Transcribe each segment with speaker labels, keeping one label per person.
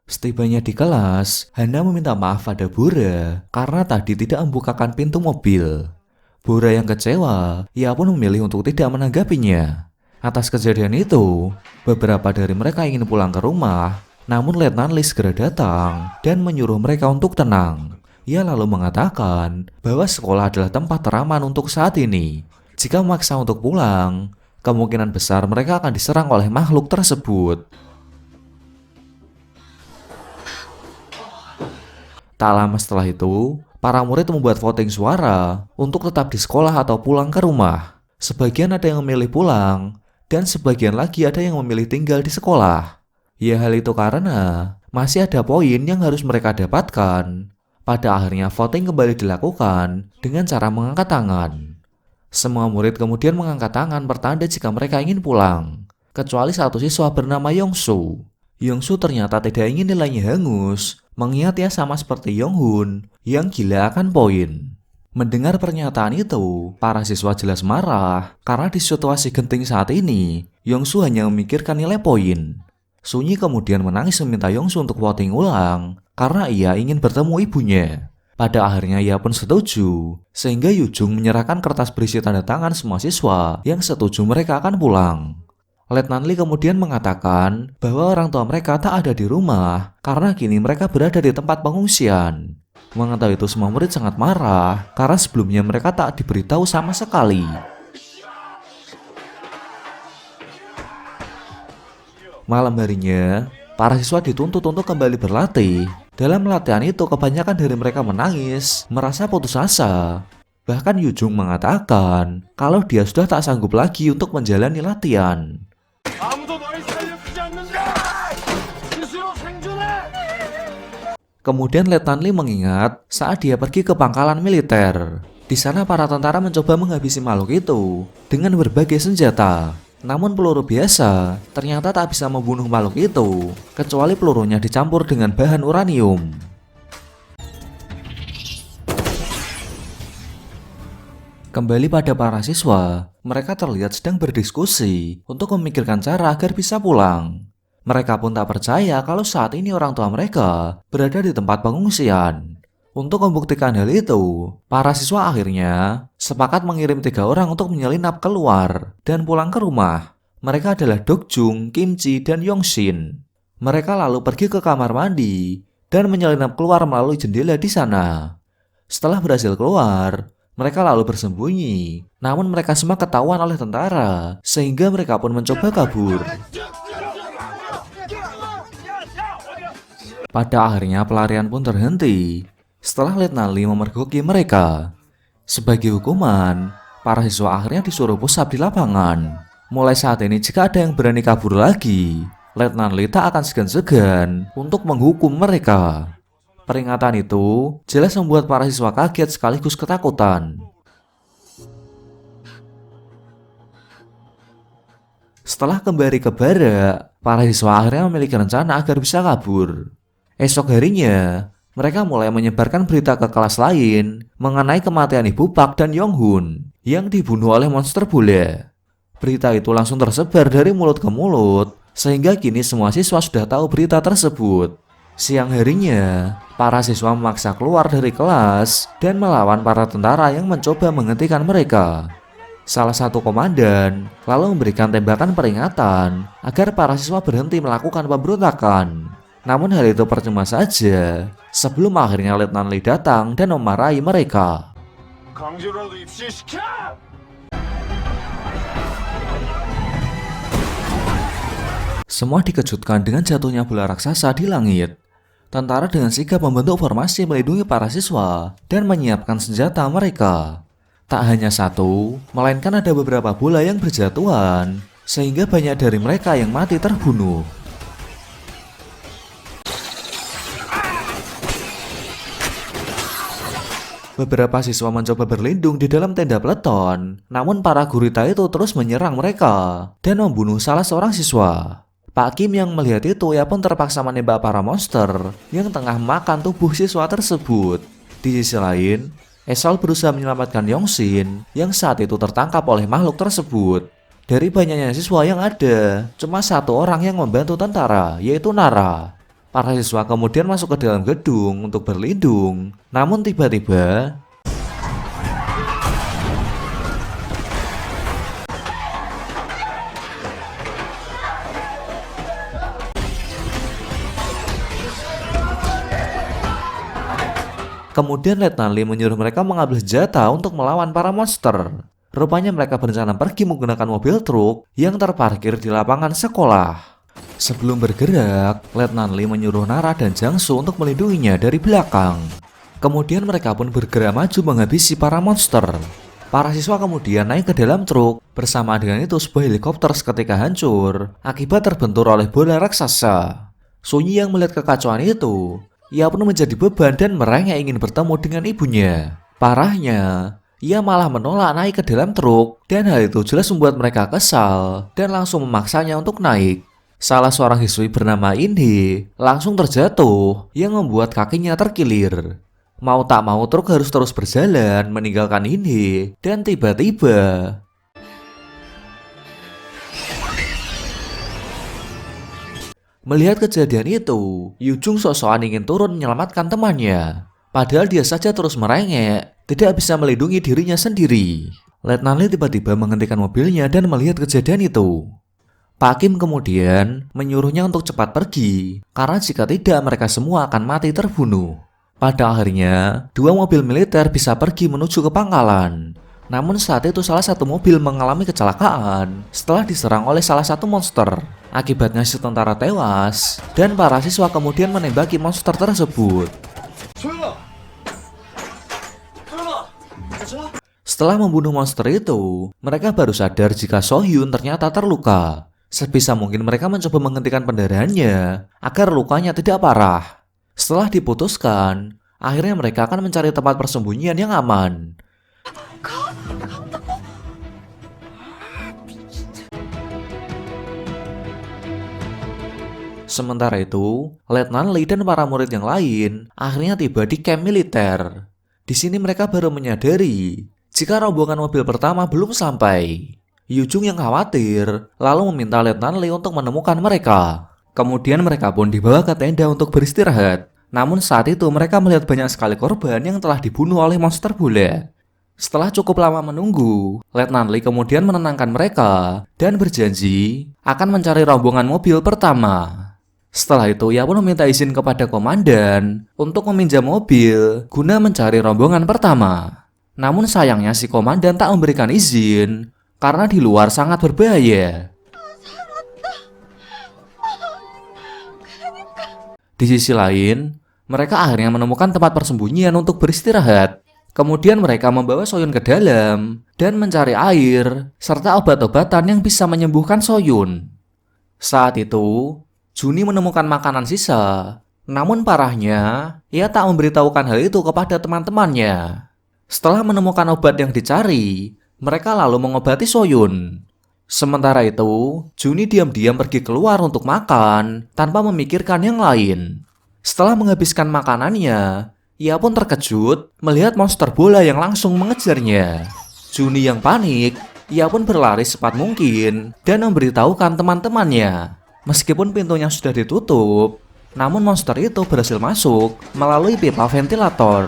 Speaker 1: Setibanya di kelas, Hana meminta maaf pada Bora karena tadi tidak membukakan pintu mobil. Bora yang kecewa, ia pun memilih untuk tidak menanggapinya. Atas kejadian itu, beberapa dari mereka ingin pulang ke rumah, namun Letnan Lee segera datang dan menyuruh mereka untuk tenang. Ia lalu mengatakan bahwa sekolah adalah tempat teraman untuk saat ini. Jika memaksa untuk pulang, kemungkinan besar mereka akan diserang oleh makhluk tersebut. Tak lama setelah itu, para murid membuat voting suara untuk tetap di sekolah atau pulang ke rumah. Sebagian ada yang memilih pulang, dan sebagian lagi ada yang memilih tinggal di sekolah. Ya, hal itu karena masih ada poin yang harus mereka dapatkan. Pada akhirnya voting kembali dilakukan dengan cara mengangkat tangan. Semua murid kemudian mengangkat tangan pertanda jika mereka ingin pulang, kecuali satu siswa bernama Yongsu. Yongsu ternyata tidak ingin nilainya hangus, mengingat ia sama seperti Yonghun yang gila akan poin. Mendengar pernyataan itu, para siswa jelas marah karena di situasi genting saat ini, Yongsu hanya memikirkan nilai poin. Sunyi kemudian menangis meminta Yongsu untuk voting ulang karena ia ingin bertemu ibunya. Pada akhirnya ia pun setuju, sehingga Yujung menyerahkan kertas berisi tanda tangan semua siswa yang setuju mereka akan pulang. Letnan Lee kemudian mengatakan bahwa orang tua mereka tak ada di rumah karena kini mereka berada di tempat pengungsian. Mengetahui itu semua murid sangat marah karena sebelumnya mereka tak diberitahu sama sekali. Malam harinya, para siswa dituntut untuk kembali berlatih. Dalam latihan itu kebanyakan dari mereka menangis, merasa putus asa. Bahkan Yujung mengatakan kalau dia sudah tak sanggup lagi untuk menjalani latihan. Kemudian Letnan Lee mengingat saat dia pergi ke pangkalan militer. Di sana para tentara mencoba menghabisi makhluk itu dengan berbagai senjata. Namun peluru biasa ternyata tak bisa membunuh makhluk itu, kecuali pelurunya dicampur dengan bahan uranium. Kembali pada para siswa, mereka terlihat sedang berdiskusi untuk memikirkan cara agar bisa pulang. Mereka pun tak percaya kalau saat ini orang tua mereka berada di tempat pengungsian. Untuk membuktikan hal itu, para siswa akhirnya sepakat mengirim 3 orang untuk menyelinap keluar dan pulang ke rumah. Mereka adalah Dokjung, Kimchi, dan Yongshin. Mereka lalu pergi ke kamar mandi dan menyelinap keluar melalui jendela di sana. Setelah berhasil keluar, mereka lalu bersembunyi. Namun mereka semua ketahuan oleh tentara, sehingga mereka pun mencoba kabur. Pada akhirnya pelarian pun terhenti setelah Letnan Lee memergoki mereka. Sebagai hukuman, para siswa akhirnya disuruh pusat di lapangan. Mulai saat ini jika ada yang berani kabur lagi, Letnan Lee tak akan segan-segan untuk menghukum mereka. Peringatan itu jelas membuat para siswa kaget sekaligus ketakutan. Setelah kembali ke barak, para siswa akhirnya memiliki rencana agar bisa kabur. Esok harinya, mereka mulai menyebarkan berita ke kelas lain mengenai kematian Ibu Park dan Yonghun yang dibunuh oleh monster bola. Berita itu langsung tersebar dari mulut ke mulut, sehingga kini semua siswa sudah tahu berita tersebut. Siang harinya, para siswa memaksa keluar dari kelas dan melawan para tentara yang mencoba menghentikan mereka. Salah satu komandan lalu memberikan tembakan peringatan agar para siswa berhenti melakukan pemberontakan. Namun hal itu percuma saja sebelum akhirnya Letnan Lee datang dan memarahi mereka. Semua dikejutkan dengan jatuhnya bola raksasa di langit. Tentara dengan sigap membentuk formasi melindungi para siswa dan menyiapkan senjata mereka. Tak hanya satu, melainkan ada beberapa bola yang berjatuhan, sehingga banyak dari mereka yang mati terbunuh. Beberapa siswa mencoba berlindung di dalam tenda peleton, namun para gurita itu terus menyerang mereka dan membunuh salah seorang siswa. Pak Kim yang melihat itu, ia pun terpaksa menembak para monster yang tengah makan tubuh siswa tersebut. Di sisi lain, Esol berusaha menyelamatkan Yongshin yang saat itu tertangkap oleh makhluk tersebut. Dari banyaknya siswa yang ada, cuma satu orang yang membantu tentara, yaitu Nara. Para siswa kemudian masuk ke dalam gedung untuk berlindung. Namun tiba-tiba kemudian Letnan Lee menyuruh mereka mengambil senjata untuk melawan para monster. Rupanya mereka berencana pergi menggunakan mobil truk yang terparkir di lapangan sekolah. Sebelum bergerak, Letnan Lee menyuruh Nara dan Jangsu untuk melindunginya dari belakang. Kemudian mereka pun bergerak maju menghabisi para monster. Para siswa kemudian naik ke dalam truk. Bersama dengan itu sebuah helikopter seketika hancur akibat terbentur oleh bola raksasa. Sunyi yang melihat kekacauan itu, ia pun menjadi beban dan merengek ingin bertemu dengan ibunya. Parahnya, ia malah menolak naik ke dalam truk dan hal itu jelas membuat mereka kesal dan langsung memaksanya untuk naik. Salah seorang siswi bernama Indi langsung terjatuh yang membuat kakinya terkilir. Mau tak mau truk harus terus berjalan meninggalkan Indi dan tiba-tiba melihat kejadian itu, Yujung sok-sokan ingin turun menyelamatkan temannya. Padahal dia saja terus merengek, tidak bisa melindungi dirinya sendiri. Letnan Lee tiba-tiba menghentikan mobilnya dan melihat kejadian itu. Pak Kim kemudian menyuruhnya untuk cepat pergi, karena jika tidak mereka semua akan mati terbunuh. Pada akhirnya, 2 mobil militer bisa pergi menuju ke pangkalan. Namun saat itu salah satu mobil mengalami kecelakaan setelah diserang oleh salah satu monster. Akibatnya si tentara tewas dan para siswa kemudian menembaki monster tersebut. Setelah membunuh monster itu, mereka baru sadar jika So-hyun ternyata terluka. Sebisa mungkin mereka mencoba menghentikan pendarahannya agar lukanya tidak parah. Setelah diputuskan, akhirnya mereka akan mencari tempat persembunyian yang aman. Sementara itu, Letnan Lee dan para murid yang lain akhirnya tiba di camp militer. Di sini mereka baru menyadari jika rombongan mobil pertama belum sampai. Yujung yang khawatir lalu meminta Letnan Lee untuk menemukan mereka. Kemudian mereka pun dibawa ke tenda untuk beristirahat. Namun saat itu mereka melihat banyak sekali korban yang telah dibunuh oleh monster bola. Setelah cukup lama menunggu, Letnan Lee kemudian menenangkan mereka dan berjanji akan mencari rombongan mobil pertama. Setelah itu, ia pun meminta izin kepada komandan untuk meminjam mobil guna mencari rombongan pertama. Namun sayangnya si komandan tak memberikan izin karena di luar sangat berbahaya. Di sisi lain, mereka akhirnya menemukan tempat persembunyian untuk beristirahat. Kemudian mereka membawa So-hyun ke dalam dan mencari air serta obat-obatan yang bisa menyembuhkan So-hyun. Saat itu, Juni menemukan makanan sisa. Namun parahnya, ia tak memberitahukan hal itu kepada teman-temannya. Setelah menemukan obat yang dicari, mereka lalu mengobati So-hyun. Sementara itu, Juni diam-diam pergi keluar untuk makan tanpa memikirkan yang lain. Setelah menghabiskan makanannya, ia pun terkejut melihat monster bola yang langsung mengejarnya. Juni yang panik, ia pun berlari secepat mungkin dan memberitahukan teman-temannya. Meskipun pintunya sudah ditutup, namun monster itu berhasil masuk melalui pipa ventilator.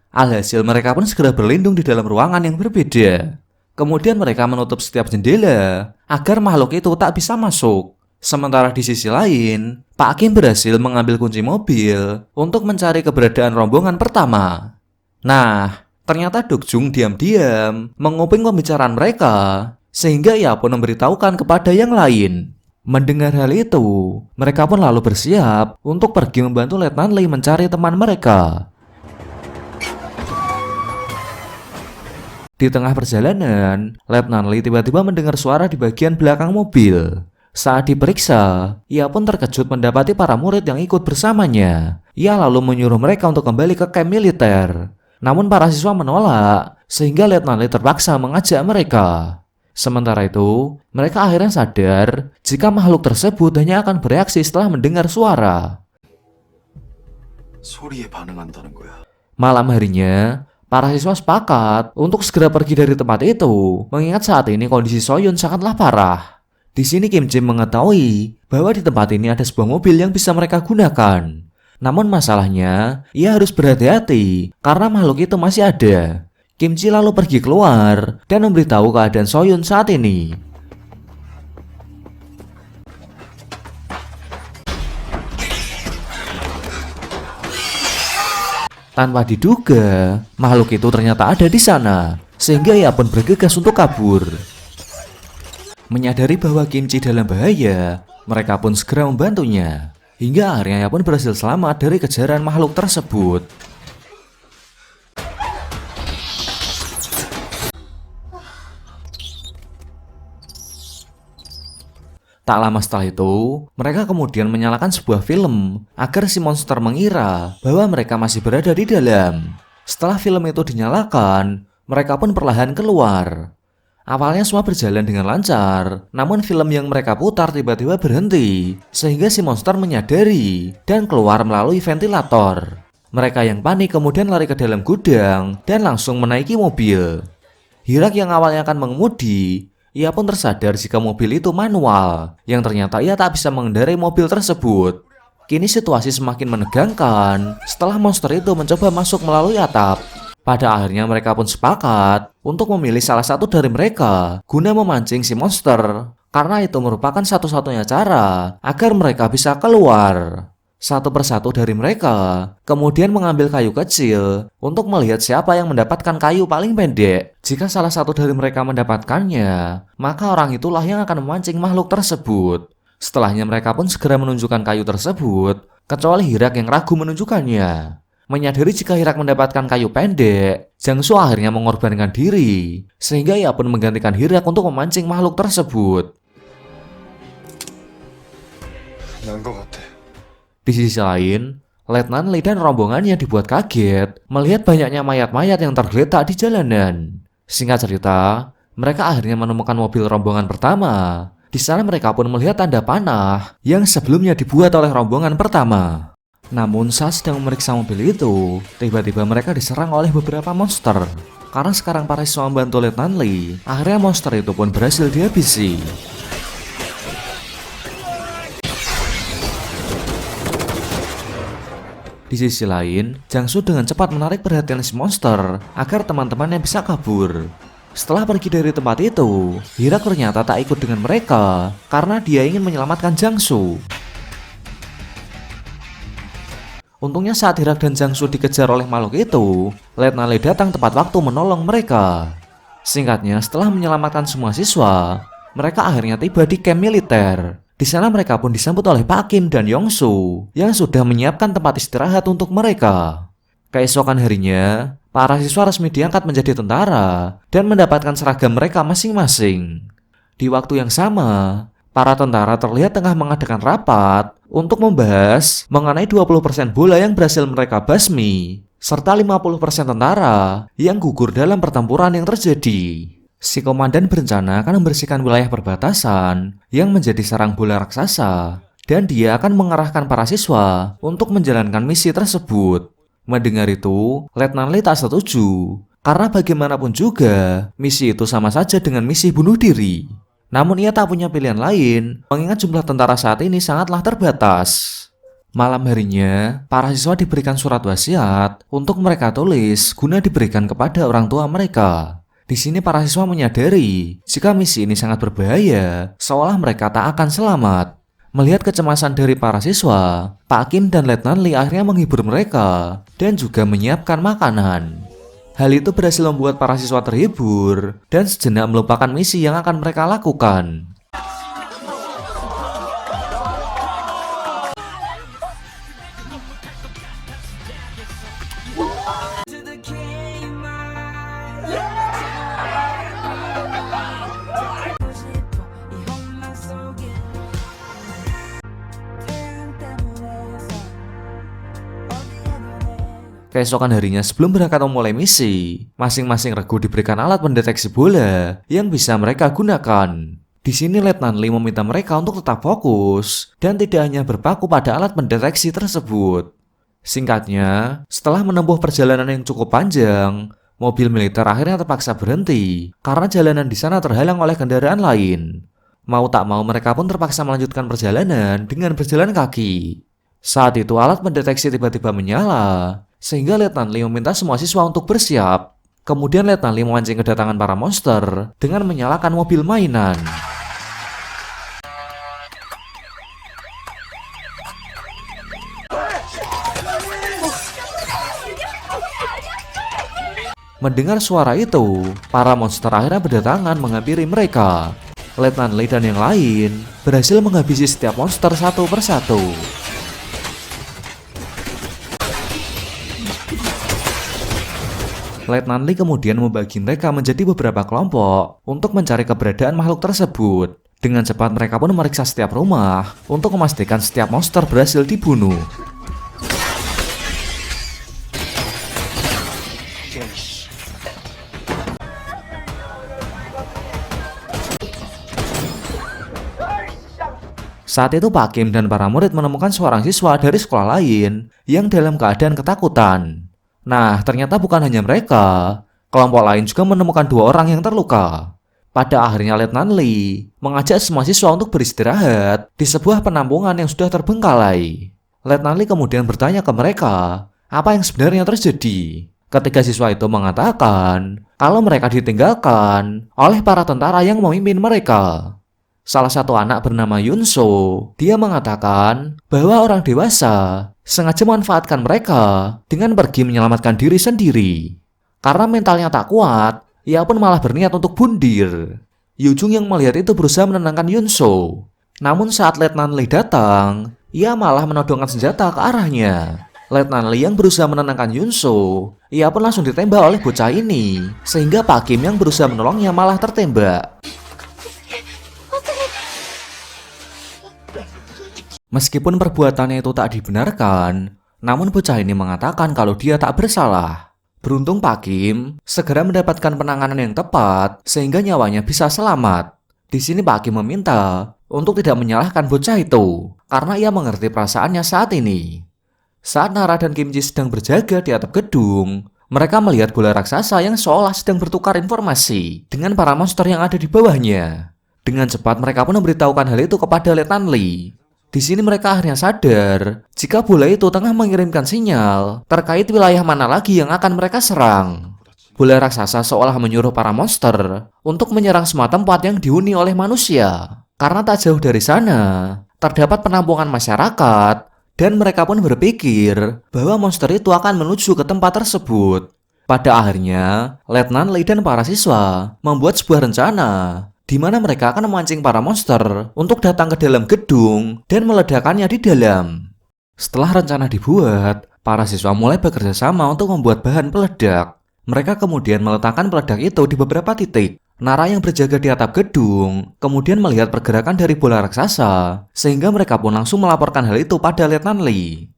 Speaker 1: Alhasil mereka pun segera berlindung di dalam ruangan yang berbeda. Kemudian mereka menutup setiap jendela agar makhluk itu tak bisa masuk. Sementara di sisi lain, Pak Kim berhasil mengambil kunci mobil untuk mencari keberadaan rombongan pertama. Nah, ternyata Dokjung diam-diam menguping pembicaraan mereka, sehingga ia pun memberitahukan kepada yang lain. Mendengar hal itu, mereka pun lalu bersiap untuk pergi membantu Letnan Lee mencari teman mereka. Di tengah perjalanan, Letnan Lee tiba-tiba mendengar suara di bagian belakang mobil. Saat diperiksa, ia pun terkejut mendapati para murid yang ikut bersamanya. Ia lalu menyuruh mereka untuk kembali ke camp militer. Namun para siswa menolak, sehingga Letnan Lee terpaksa mengajak mereka. Sementara itu, mereka akhirnya sadar jika makhluk tersebut hanya akan bereaksi setelah mendengar suara. Malam harinya, para siswa sepakat untuk segera pergi dari tempat itu, mengingat saat ini kondisi So-hyun sangatlah parah. Di sini Kim Ji mengetahui bahwa di tempat ini ada sebuah mobil yang bisa mereka gunakan. Namun masalahnya, ia harus berhati-hati karena makhluk itu masih ada. Kim Ji lalu pergi keluar dan memberitahu keadaan Soyun saat ini. Tanpa diduga, makhluk itu ternyata ada di sana, sehingga ia pun bergegas untuk kabur. Menyadari bahwa Kim Ji dalam bahaya, mereka pun segera membantunya. Hingga akhirnya ia pun berhasil selamat dari kejaran makhluk tersebut. Tak lama setelah itu, mereka kemudian menyalakan sebuah film agar si monster mengira bahwa mereka masih berada di dalam. Setelah film itu dinyalakan, mereka pun perlahan keluar. Awalnya semua berjalan dengan lancar, namun film yang mereka putar tiba-tiba berhenti, sehingga si monster menyadari dan keluar melalui ventilator. Mereka yang panik kemudian lari ke dalam gudang dan langsung menaiki mobil. Hirak yang awalnya akan mengemudi, ia pun tersadar jika mobil itu manual, yang ternyata ia tak bisa mengendarai mobil tersebut. Kini situasi semakin menegangkan setelah monster itu mencoba masuk melalui atap. Pada akhirnya mereka pun sepakat untuk memilih salah satu dari mereka guna memancing si monster, karena itu merupakan satu-satunya cara agar mereka bisa keluar. Satu persatu dari mereka kemudian mengambil kayu kecil untuk melihat siapa yang mendapatkan kayu paling pendek. Jika salah satu dari mereka mendapatkannya, maka orang itulah yang akan memancing makhluk tersebut. Setelahnya mereka pun segera menunjukkan kayu tersebut, kecuali Hirak yang ragu menunjukkannya. Menyadari jika Hirak mendapatkan kayu pendek, Jangsu akhirnya mengorbankan diri, sehingga ia pun menggantikan Hirak untuk memancing makhluk tersebut. Di sisi lain, Letnan Lee dan rombongannya dibuat kaget melihat banyaknya mayat-mayat yang tergeletak di jalanan. Singkat cerita, mereka akhirnya menemukan mobil rombongan pertama. Di sana mereka pun melihat tanda panah yang sebelumnya dibuat oleh rombongan pertama. Namun saat sedang memeriksa mobil itu, tiba-tiba mereka diserang oleh beberapa monster. Karena sekarang para siswa membantu Letnan Lee, akhirnya monster itu pun berhasil dihabisi. Di sisi lain, Jangsu dengan cepat menarik perhatian si monster agar teman-temannya bisa kabur. Setelah pergi dari tempat itu, Hirak ternyata tak ikut dengan mereka karena dia ingin menyelamatkan Jangsu. Untungnya saat Hirak dan Jangsu dikejar oleh makhluk itu, Letnan Lee datang tepat waktu menolong mereka. Singkatnya, setelah menyelamatkan semua siswa, mereka akhirnya tiba di camp militer. Di sana mereka pun disambut oleh Pak Kim dan Yongsu yang sudah menyiapkan tempat istirahat untuk mereka. Keesokan harinya, para siswa resmi diangkat menjadi tentara dan mendapatkan seragam mereka masing-masing. Di waktu yang sama, para tentara terlihat tengah mengadakan rapat untuk membahas mengenai 20% bola yang berhasil mereka basmi, serta 50% tentara yang gugur dalam pertempuran yang terjadi. Si komandan berencana akan membersihkan wilayah perbatasan yang menjadi sarang bola raksasa, dan dia akan mengarahkan para siswa untuk menjalankan misi tersebut. Mendengar itu, Letnan Lee tak setuju, karena bagaimanapun juga, misi itu sama saja dengan misi bunuh diri. Namun ia tak punya pilihan lain, mengingat jumlah tentara saat ini sangatlah terbatas. Malam harinya, para siswa diberikan surat wasiat untuk mereka tulis guna diberikan kepada orang tua mereka. Di sini para siswa menyadari jika misi ini sangat berbahaya, seolah mereka tak akan selamat. Melihat kecemasan dari para siswa, Pak Kim dan Letnan Lee akhirnya menghibur mereka dan juga menyiapkan makanan. Hal itu berhasil membuat para siswa terhibur dan sejenak melupakan misi yang akan mereka lakukan. Keesokan harinya sebelum berangkat memulai misi, masing-masing regu diberikan alat pendeteksi bola yang bisa mereka gunakan. Di sini Letnan Lee meminta mereka untuk tetap fokus dan tidak hanya berpaku pada alat pendeteksi tersebut. Singkatnya, setelah menempuh perjalanan yang cukup panjang, mobil militer akhirnya terpaksa berhenti karena jalanan di sana terhalang oleh kendaraan lain. Mau tak mau mereka pun terpaksa melanjutkan perjalanan dengan berjalan kaki. Saat itu alat pendeteksi tiba-tiba menyala, sehingga Letnan Lee meminta semua siswa untuk bersiap. Kemudian Letnan Lee memancing kedatangan para monster dengan menyalakan mobil mainan. Mendengar suara itu, para monster akhirnya berdatangan menghampiri mereka. Letnan Lee dan yang lain berhasil menghabisi setiap monster satu persatu. Letnan Lee kemudian membagi mereka menjadi beberapa kelompok untuk mencari keberadaan makhluk tersebut. Dengan cepat mereka pun memeriksa setiap rumah untuk memastikan setiap monster berhasil dibunuh. Saat itu Pak Kim dan para murid menemukan seorang siswa dari sekolah lain yang dalam keadaan ketakutan. Nah, ternyata bukan hanya mereka. Kelompok lain juga menemukan 2 orang yang terluka. Pada akhirnya Letnan Lee mengajak semua siswa untuk beristirahat di sebuah penampungan yang sudah terbengkalai. Letnan Lee kemudian bertanya ke mereka apa yang sebenarnya terjadi. Ketika siswa itu mengatakan kalau mereka ditinggalkan oleh para tentara yang memimpin mereka. Salah satu anak bernama Yunso, dia mengatakan bahwa orang dewasa sengaja memanfaatkan mereka dengan pergi menyelamatkan diri sendiri. Karena mentalnya tak kuat, ia pun malah berniat untuk bundir. Yujung yang melihat itu berusaha menenangkan Yunso. Namun saat Letnan Lee datang, ia malah menodongkan senjata ke arahnya. Letnan Lee yang berusaha menenangkan Yunso, ia pun langsung ditembak oleh bocah ini, sehingga Pak Kim yang berusaha menolongnya malah tertembak. Meskipun perbuatannya itu tak dibenarkan, namun bocah ini mengatakan kalau dia tak bersalah. Beruntung Pak Kim segera mendapatkan penanganan yang tepat sehingga nyawanya bisa selamat. Di sini Pak Kim meminta untuk tidak menyalahkan bocah itu karena ia mengerti perasaannya saat ini. Saat Nara dan Kim Ji sedang berjaga di atap gedung, mereka melihat bola raksasa yang seolah sedang bertukar informasi dengan para monster yang ada di bawahnya. Dengan cepat mereka pun memberitahukan hal itu kepada Letnan Lee. Di sini mereka akhirnya sadar jika bola itu tengah mengirimkan sinyal terkait wilayah mana lagi yang akan mereka serang. Bola raksasa seolah menyuruh para monster untuk menyerang semua tempat yang dihuni oleh manusia. Karena tak jauh dari sana terdapat penampungan masyarakat dan mereka pun berpikir bahwa monster itu akan menuju ke tempat tersebut. Pada akhirnya, Letnan Lee dan para siswa membuat sebuah rencana di mana mereka akan memancing para monster untuk datang ke dalam gedung dan meledakannya di dalam. Setelah rencana dibuat, para siswa mulai bekerja sama untuk membuat bahan peledak. Mereka kemudian meletakkan peledak itu di beberapa titik. Nara yang berjaga di atap gedung kemudian melihat pergerakan dari bola raksasa, sehingga mereka pun langsung melaporkan hal itu pada Letnan Lee.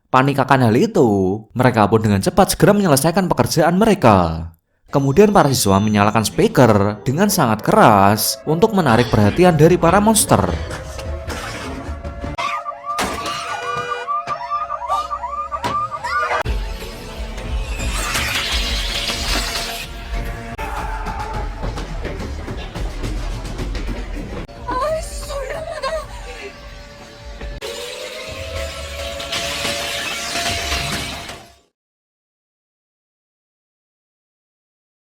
Speaker 1: Panik akan hal itu, mereka pun dengan cepat segera menyelesaikan pekerjaan mereka. Kemudian para siswa menyalakan speaker dengan sangat keras untuk menarik perhatian dari para monster.